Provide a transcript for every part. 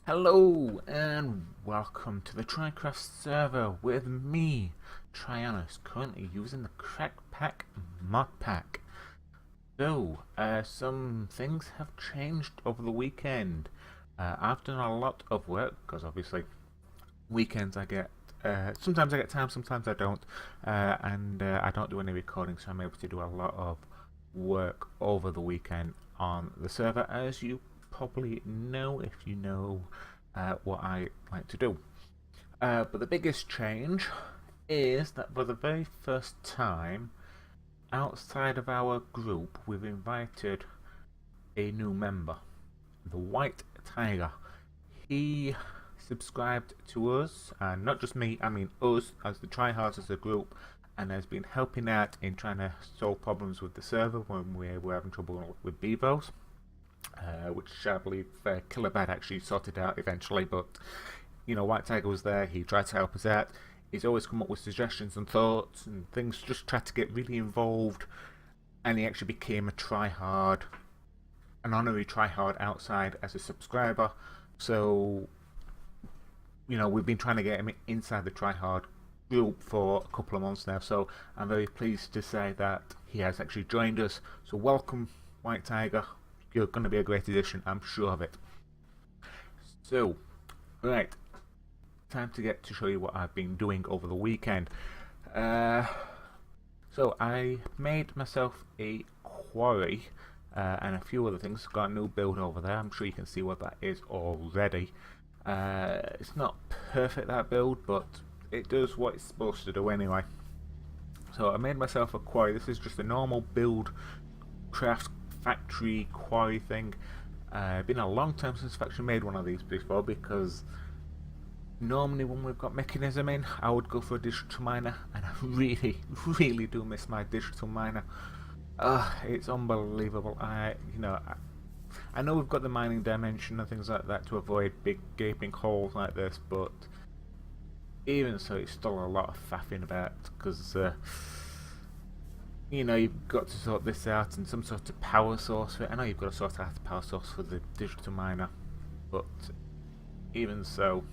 Hello and welcome to the TryCraft server with me, Tryonus, currently using the Crackpack mod pack. Some things have changed over the weekend. I've done a lot of work because obviously weekends sometimes I get time, sometimes I don't, and I don't do any recording, so I'm able to do a lot of work over the weekend on the server, as you probably know if you know what I like to do. But the biggest change is that for the very first time, outside of our group, we've invited a new member, the White Tiger. He subscribed to us, and not just me, I mean us as the tryhards as a group, and has been helping out in trying to solve problems with the server when we were having trouble with Bevos. Which I believe Kilobad actually sorted out eventually, but White Tiger was there, he tried to help us out. He's always come up with suggestions and thoughts and things, just tried to get really involved, and he actually became an honorary tryhard outside as a subscriber. So, we've been trying to get him inside the tryhard group for a couple of months now, so I'm very pleased to say that he has actually joined us. So welcome, White Tiger. You're going to be a great addition, I'm sure of it. So, right, time to get to show you what I've been doing over the weekend. So I made myself a quarry and a few other things. Got a new build over there. I'm sure you can see what that is already. It's not perfect, that build, but it does what it's supposed to do anyway. So I made myself a quarry. This is just a normal build craft factory quarry thing. Been a long time since I've actually made one of these before, because normally when we've got mechanism in, I would go for a digital miner, and I really do miss my digital miner. It's unbelievable. I know we've got the mining dimension and things like that to avoid big gaping holes like this, but even so, it's still a lot of faffing about, because you've got to sort this out and some sort of power source for it. I know you've got to sort out the power source for the digital miner, but even so,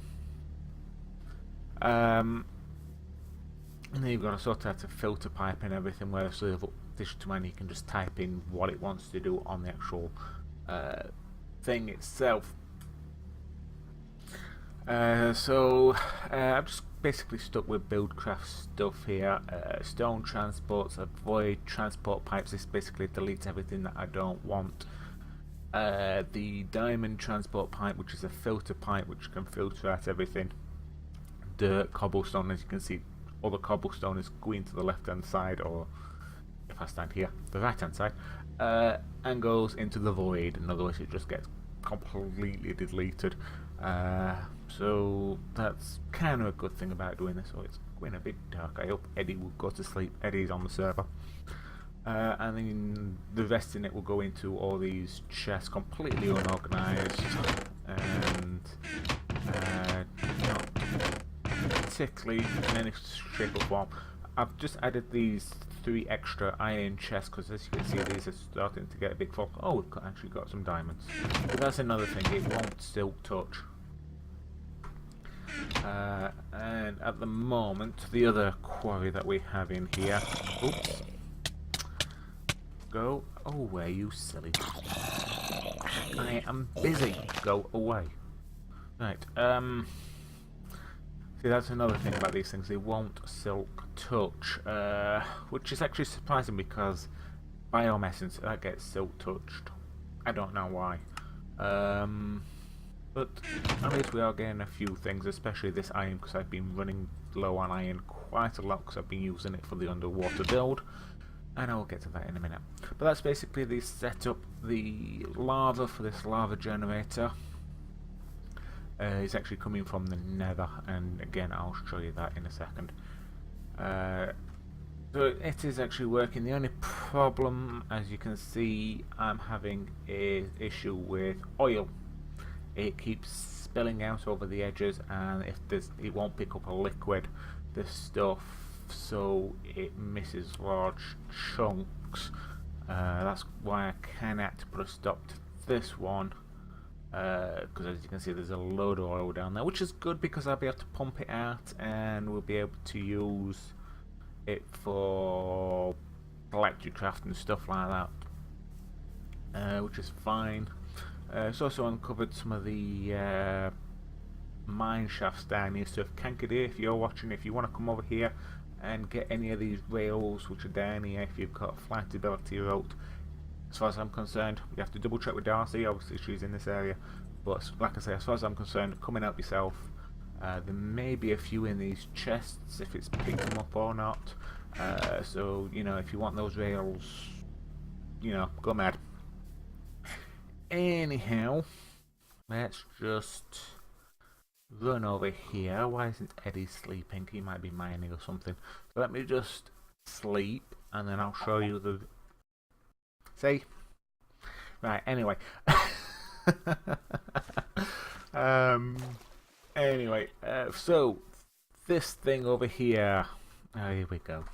and then you've got to sort out a filter pipe and everything, whereas the digital miner you can just type in what it wants to do on the actual thing itself. I'm just basically stuck with buildcraft stuff here. Stone transports, avoid transport pipes. This basically deletes everything that I don't want. The diamond transport pipe, which is a filter pipe which can filter out everything. Dirt, cobblestone, as you can see, all the cobblestone is going to the left hand side, or if I stand here, the right hand side, and goes into the void. In other words, it just gets completely deleted. So that's kind of a good thing about doing this. So it's going a bit dark. I hope Eddie will go to sleep. Eddie's on the server. And then the rest in it will go into all these chests, completely unorganised and not particularly in any shape or form. I've just added these 3 extra iron chests, because as you can see, these are starting to get a bit full. Oh, we've actually got some diamonds. But that's another thing, it won't silk touch. And at the moment, the other quarry that we have in here. Oops. Go away, you silly. I am busy. Go away. Right, see, that's another thing about these things, they won't silk touch, which is actually surprising, because biome essence, that gets silk touched. I don't know why. But at least we are getting a few things, especially this iron, because I've been running low on iron quite a lot, because I've been using it for the underwater build, and I will get to that in a minute. But that's basically the setup. The lava for this lava generator is actually coming from the nether, and again I'll show you that in a second. So it is actually working. The only problem, as you can see, I'm having an issue with oil. It keeps spilling out over the edges, and it won't pick up a liquid, this stuff, so it misses large chunks. That's why I kind of had to put a stop to this one. because as you can see there's a load of oil down there, which is good because I'll be able to pump it out and we'll be able to use it for electric craft and stuff like that, which is fine. It's also uncovered some of the mine shafts down here, so if Kankadee, if you're watching, if you want to come over here and get any of these rails which are down here, if you've got flight ability route, as far as I'm concerned, you have to double check with Darcy, obviously she's in this area, but like I say, as far as I'm concerned, come and help yourself. There may be a few in these chests if it's picked them up or not, so you know, if you want those rails, you know, go mad. Anyhow, let's just run over here. Why isn't Eddie sleeping? He might be mining or something. So let me just sleep and then I'll show you the... See? Right, anyway. Anyway, so this thing over here. Oh, here we go.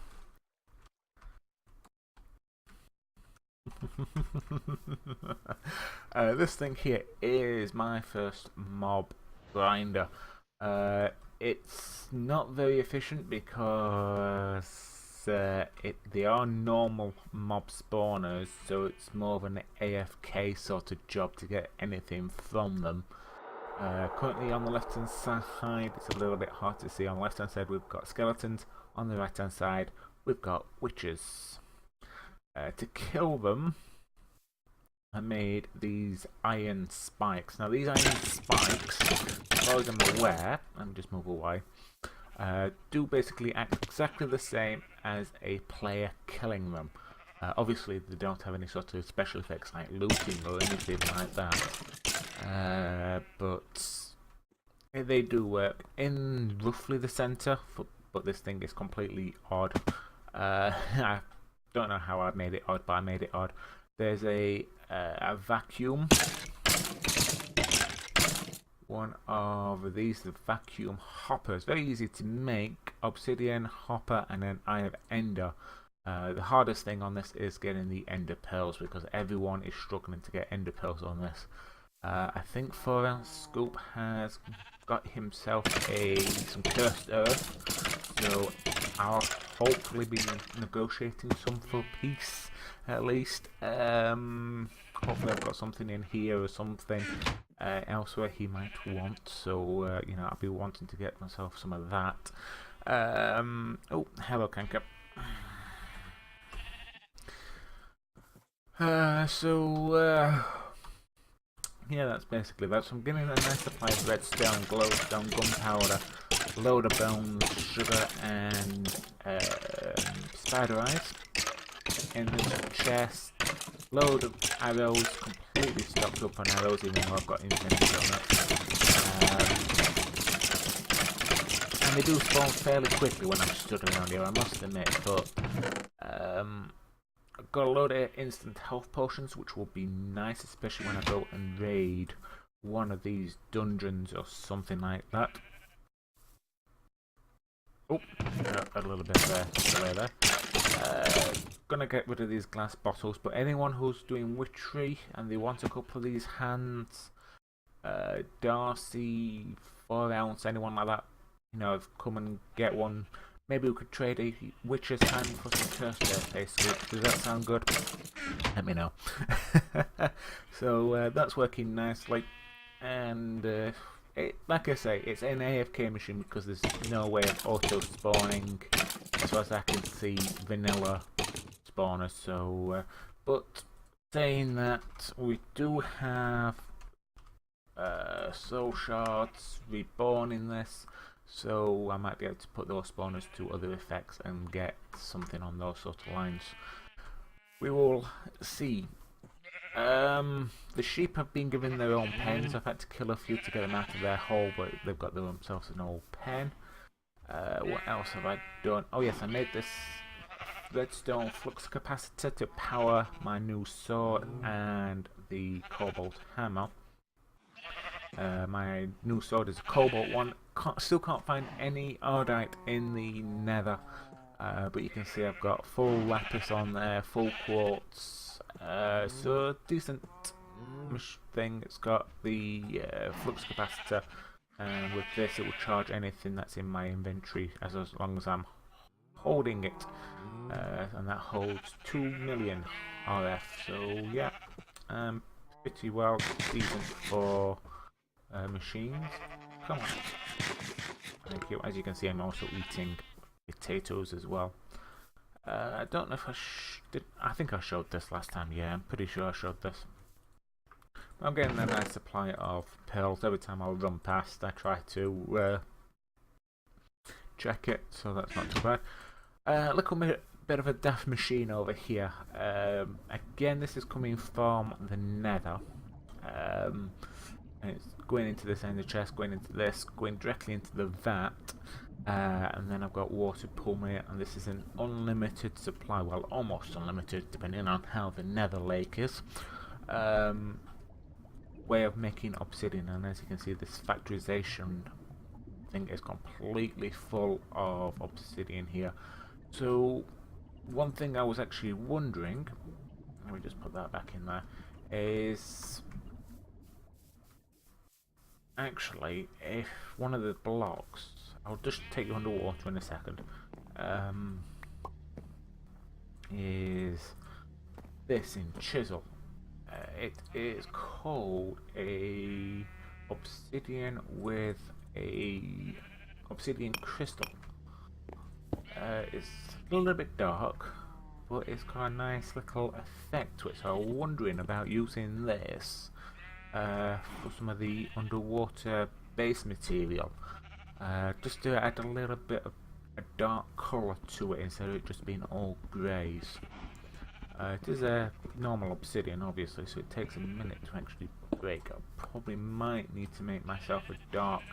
This thing here is my first mob grinder. It's not very efficient because they are normal mob spawners, so it's more of an AFK sort of job to get anything from them. Currently on the left hand side, it's a little bit hard to see. On the left hand side we've got skeletons, on the right hand side we've got witches. To kill them, I made these iron spikes. Now these iron spikes, as far as I'm aware, let me just move away, do basically act exactly the same as a player killing them. Obviously they don't have any sort of special effects like looting or anything like that, but they do work in roughly the centre, but this thing is completely odd. I don't know how I made it odd, but I made it odd. There's a vacuum. One of these, the vacuum hoppers. Very easy to make. Obsidian, hopper, and then Eye of Ender. The hardest thing on this is getting the Ender Pearls because everyone is struggling to get Ender Pearls on this. I think 4 Scoop has got himself some cursed earth, so I'll hopefully be negotiating some for peace at least. Hopefully I've got something in here or something elsewhere he might want, so you know, I'll be wanting to get myself some of that. Oh, hello Kanka. Yeah, that's basically that. So I'm getting a nice supply of redstone, glowstone, gunpowder, load of bones, sugar, and spider eyes. In this chest, load of arrows, completely stocked up on arrows, even though I've got infinity on that. And they do spawn fairly quickly when I'm stood around here, I must admit, but I've got a load of instant health potions, which will be nice, especially when I go and raid one of these dungeons or something like that. Oh, a little bit there, delay there. Gonna get rid of these glass bottles, but anyone who's doing witchery and they want a couple of these hands, Darcy, 4 ounce, anyone like that, you know, come and get one. Maybe we could trade a witcher's hand for some cursed earth, basically. Does that sound good? Let me know. So that's working nicely, and like I say, it's an AFK machine because there's no way of auto spawning, as far as I can see, vanilla spawners. So, but saying that, we do have soul shards reborn in this. So I might be able to put those spawners to other effects and get something on those sort of lines. We will see. The sheep have been given their own pens. I've had to kill a few to get them out of their hole, but they've got themselves an old pen. What else have I done? Oh yes, I made this redstone flux capacitor to power my new sword and the cobalt hammer. My new sword is a cobalt one. Still can't find any ardite in the nether, but you can see I've got full lapis on there, full quartz, so decent thing. It's got the flux capacitor, and with this it will charge anything that's in my inventory as long as I'm holding it, and that holds 2 million RF. So yeah, pretty well decent for machines. Come on. Thank you. As you can see, I'm also eating potatoes as well. I don't know if I did. I think I showed this last time. Yeah, I'm pretty sure I showed this. I'm getting a nice supply of pearls. Every time I run past, I try to check it, so that's not too bad. Look at me, bit of a daft machine over here. Again, this is coming from the Nether. And it's going into this end of the chest, going into this, going directly into the vat. And then I've got water pulling it, and this is an unlimited supply. Well, almost unlimited, depending on how the Nether lake is. Way of making obsidian, and as you can see, this factorization thing is completely full of obsidian here. So one thing I was actually wondering, let me just put that back in there, is actually if one of the blocks, I'll just take you underwater in a second, is this in chisel. It is called a obsidian with a obsidian crystal. It's a little bit dark, but it's got a nice little effect to it. So I'm wondering about using this for some of the underwater base material, just to add a little bit of a dark colour to it instead of it just being all greys. It is a normal obsidian, obviously, so it takes a minute to actually break. I probably might need to make myself a dark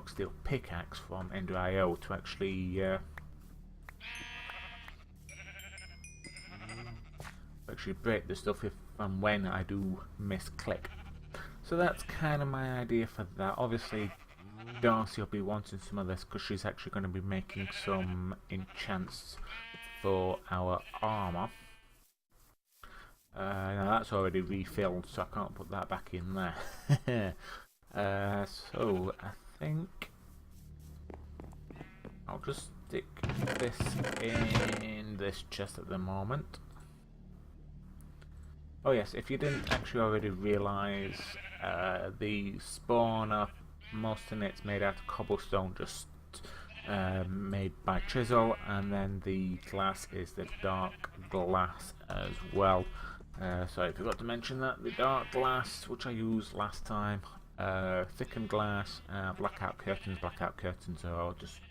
steel pickaxe from Ender.io to actually break the stuff if and when I do misclick. So that's kind of my idea for that. Obviously, Darcy will be wanting some of this because she's actually going to be making some enchants for our armour. Now that's already refilled, so I can't put that back in there. So I think I'll just stick this in this chest at the moment. Oh yes, if you didn't actually already realise, the spawner, most of it's made out of cobblestone, just made by chisel, and then the glass is the dark glass as well. Sorry, I forgot to mention that the dark glass, which I used last time, thickened glass, blackout curtains are just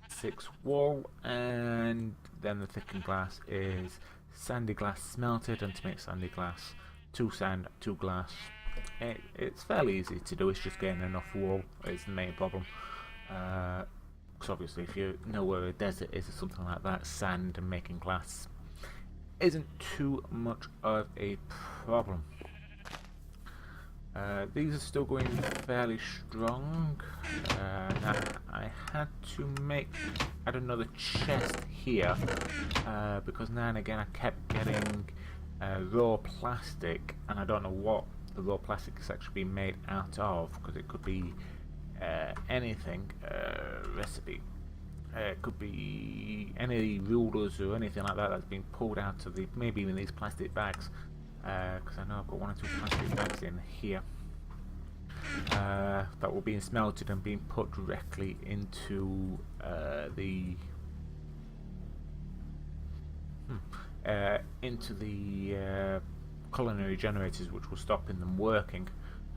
6 wool, and then the thickened glass is sandy glass smelted, and to make sandy glass, 2 sand, 2 glass. It's fairly easy to do, it's just getting enough wool is the main problem. Because obviously if you know where a desert is or something like that, sand and making glass isn't too much of a problem. These are still going fairly strong. Now I had to add another chest here because now and again I kept getting raw plastic, and I don't know what the raw plastic is actually being made out of, because it could be anything, recipe. It could be any rulers or anything like that that's being pulled out of maybe even these plastic bags, because I know I've got 1 or 2 plastic bags in here that were being smelted and being put directly into the culinary generators, which were stopping them working,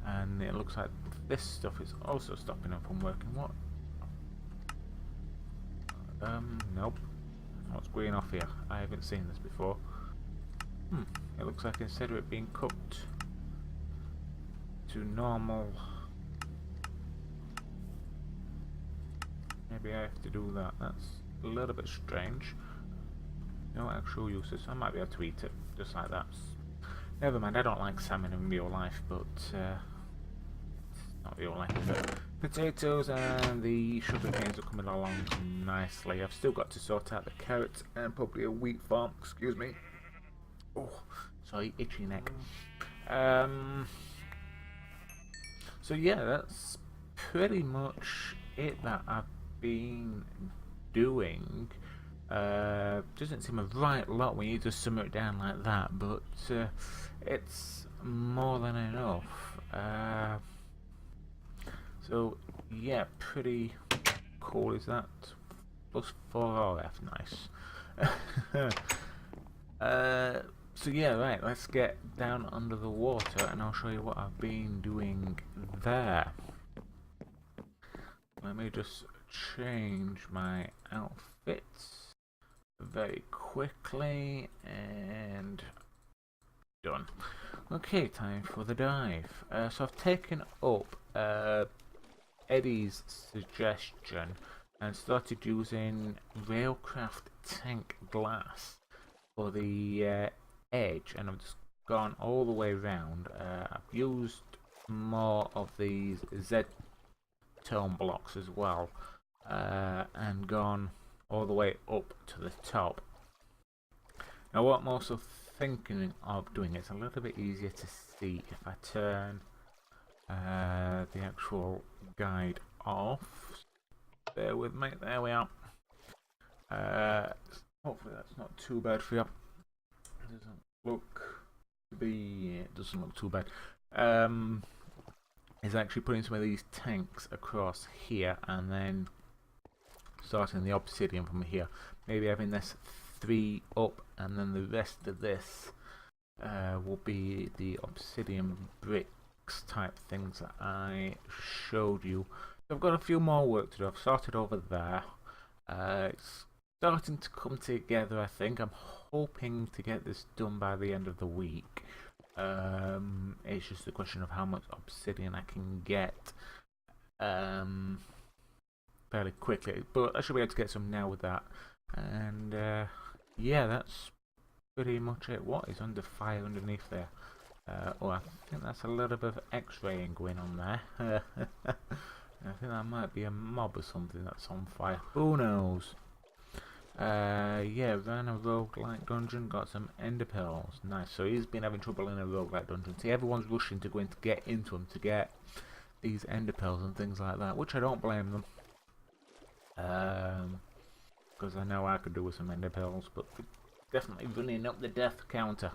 and it looks like this stuff is also stopping them from working. What? Nope. What's going off here? I haven't seen this before. It looks like instead of it being cooked to normal, maybe I have to do that. That's a little bit strange. No actual uses. I might be able to eat it just like that. Never mind, I don't like salmon in real life, but it's not real life, is it? Potatoes and the sugar canes are coming along nicely. I've still got to sort out the carrots and probably a wheat farm, excuse me. Oh, sorry, itchy neck. So yeah, that's pretty much it that I've been doing. Doesn't seem a right lot when you just sum it down like that, but it's more than enough. So yeah, pretty cool is that. Plus 4 RF, nice. So yeah, right, let's get down under the water and I'll show you what I've been doing there. Let me just change my outfits very quickly and done. Okay, time for the dive. So I've taken up Eddie's suggestion and started using Railcraft tank glass for the edge, and I've just gone all the way around. I've used more of these Z-tone blocks as well, and gone all the way up to the top. Now what I'm also thinking of doing, it's a little bit easier to see if I turn the actual guide off. Bear with me, there we are. Hopefully that's not too bad for you. It doesn't look to be, it doesn't look too bad. Is actually putting some of these tanks across here and then starting the obsidian from here. Maybe having this 3 up and then the rest of this will be the obsidian bricks type things that I showed you. So I've got a few more work to do. I've started over there. It's starting to come together, I think. I'm hoping to get this done by the end of the week. It's just a question of how much obsidian I can get fairly quickly, but I should be able to get some now with that. And yeah, that's pretty much it. What is under fire underneath there? Oh, I think that's a little bit of x-raying going on there. I think that might be a mob or something that's on fire. Who knows? Yeah, ran a roguelike dungeon, got some ender pearls. Nice. So he's been having trouble in a roguelike dungeon. See, everyone's rushing to go in to get into them to get these ender pearls and things like that, which I don't blame them. Because I know I could do with some ender pearls, but definitely running up the death counter.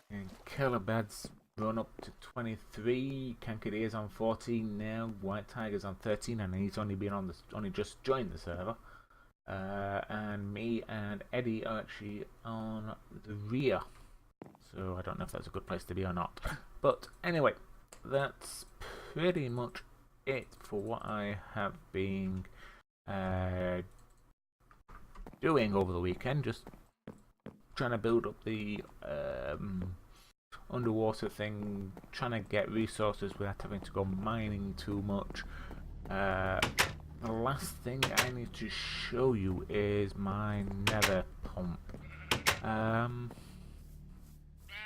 And killer beds run up to 23. Kankadier's on 14 now. White Tiger's on 13, and he's only just joined the server. And me and Eddie are actually on the rear, so I don't know if that's a good place to be or not. But anyway, that's pretty much it for what I have been doing over the weekend. Just trying to build up the underwater thing, trying to get resources without having to go mining too much. The last thing I need to show you is my nether pump.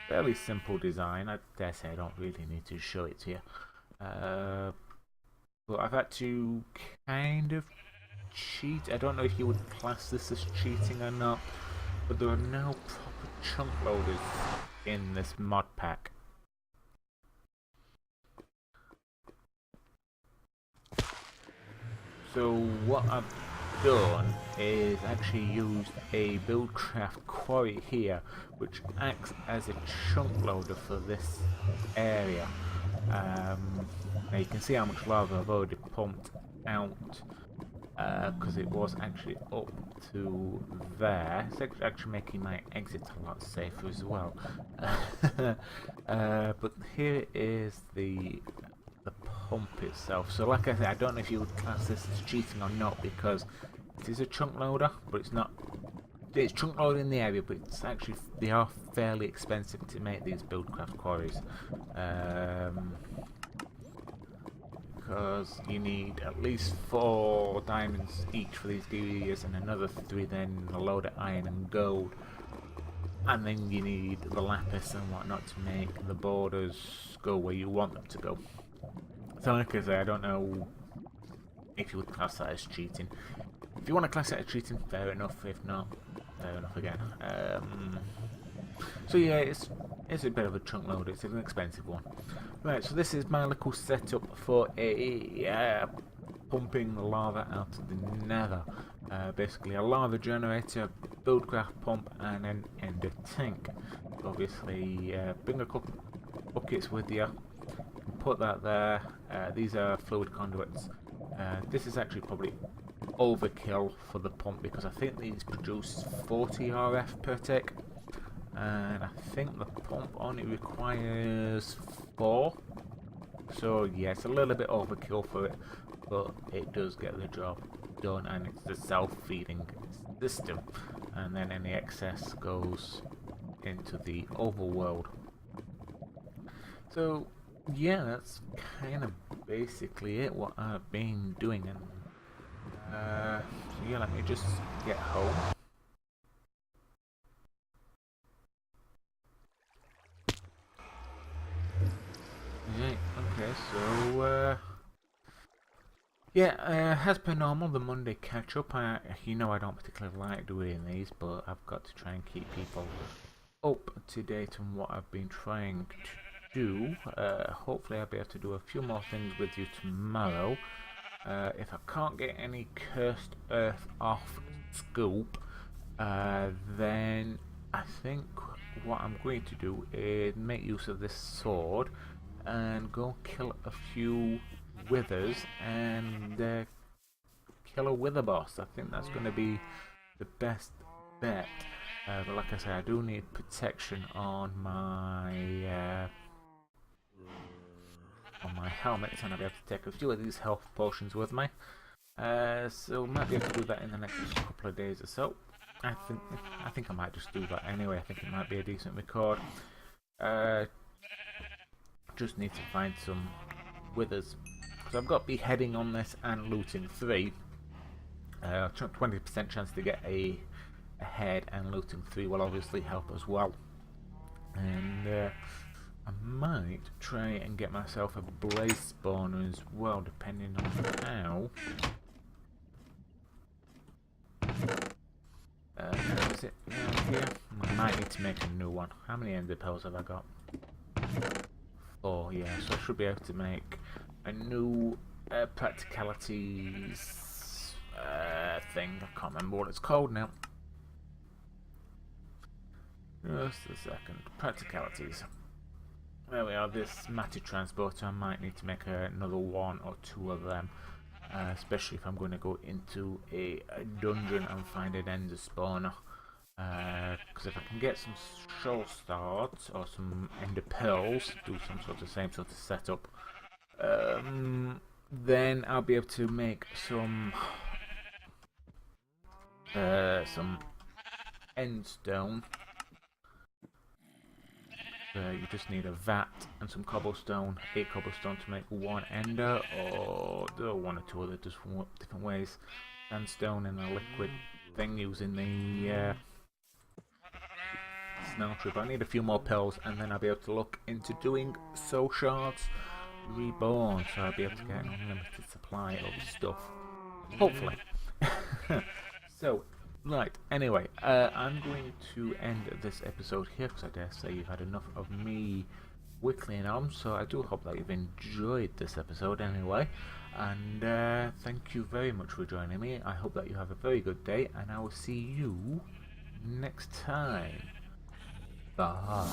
Fairly simple design. I dare say I don't really need to show it to you. But I've had to kind of cheat. I don't know if you would class this as cheating or not, but there are no proper chunk loaders in this mod pack. So what I've done is actually used a Buildcraft quarry here, which acts as a chunk loader for this area. Now you can see how much lava I've already pumped out, because it was actually up to there. It's actually making my exit a lot safer as well. But here is the pump itself. So like I said, I don't know if you would class this as cheating or not, because it is a chunk loader, but it's not. It's chunk loader in the area, but it's actually, they are fairly expensive to make these Buildcraft quarries. Because you need at least 4 diamonds each for these gears, and another 3 then a load of iron and gold. And then you need the lapis and whatnot to make the borders go where you want them to go. So like I say, I don't know if you would class that as cheating. If you want to class it as cheating, fair enough. If not, fair enough again. So yeah, it's a bit of a chunk load. It's an expensive one. Right, so this is my little setup for a pumping lava out of the nether. Basically a lava generator, buildcraft pump, and an ender tank. So obviously, bring a couple buckets with you. Put that there. These are fluid conduits. This is actually probably overkill for the pump because I think these produce 40 RF per tick, and I think the pump only requires 4. So yeah, it's a little bit overkill for it, but it does get the job done, and it's the self-feeding system, and then any excess goes into the overworld. So yeah, that's kind of basically it, what I've been doing. And so yeah, let me just get home. Right, okay, so yeah, as per normal, the Monday catch-up. You know I don't particularly like doing these, but I've got to try and keep people up to date on what I've been trying to do. Hopefully I'll be able to do a few more things with you tomorrow. If I can't get any cursed earth off Scoop, then I think what I'm going to do is make use of this sword and go kill a few withers and kill a wither boss. I think that's going to be the best bet. But like I say, I do need protection on my helmet, and I'll be able to take a few of these health potions with me. So might be able to do that in the next couple of days or so. I think I might just do that anyway. I think it might be a decent record. Just need to find some withers, because I've got beheading on this and looting 3. 20% chance to get a head, and looting 3 will obviously help as well. And I might try and get myself a blaze spawner as well, depending on how. Is it around here? I might need to make a new one. How many ender pearls have I got? 4, yeah, so I should be able to make a new practicalities thing. I can't remember what it's called now. Just a second. Practicalities. There we are, this matter transporter. I might need to make another 1 or 2 of them, especially if I'm going to go into a dungeon and find an ender spawner. Because if I can get some soul stars or some ender pearls, do some sort of same sort of setup, then I'll be able to make some end stone. You just need a vat and some cobblestone, 8 cobblestone to make 1 ender, or there are 1 or 2 other different ways. Sandstone in a liquid thing using the smeltery. But I need a few more pearls, and then I'll be able to look into doing soul shards reborn, so I'll be able to get an unlimited supply of stuff. Hopefully. So, right, anyway, I'm going to end this episode here, because I dare say you've had enough of me wiggling on, so I do hope that you've enjoyed this episode anyway, and thank you very much for joining me. I hope that you have a very good day, and I will see you next time. Bye.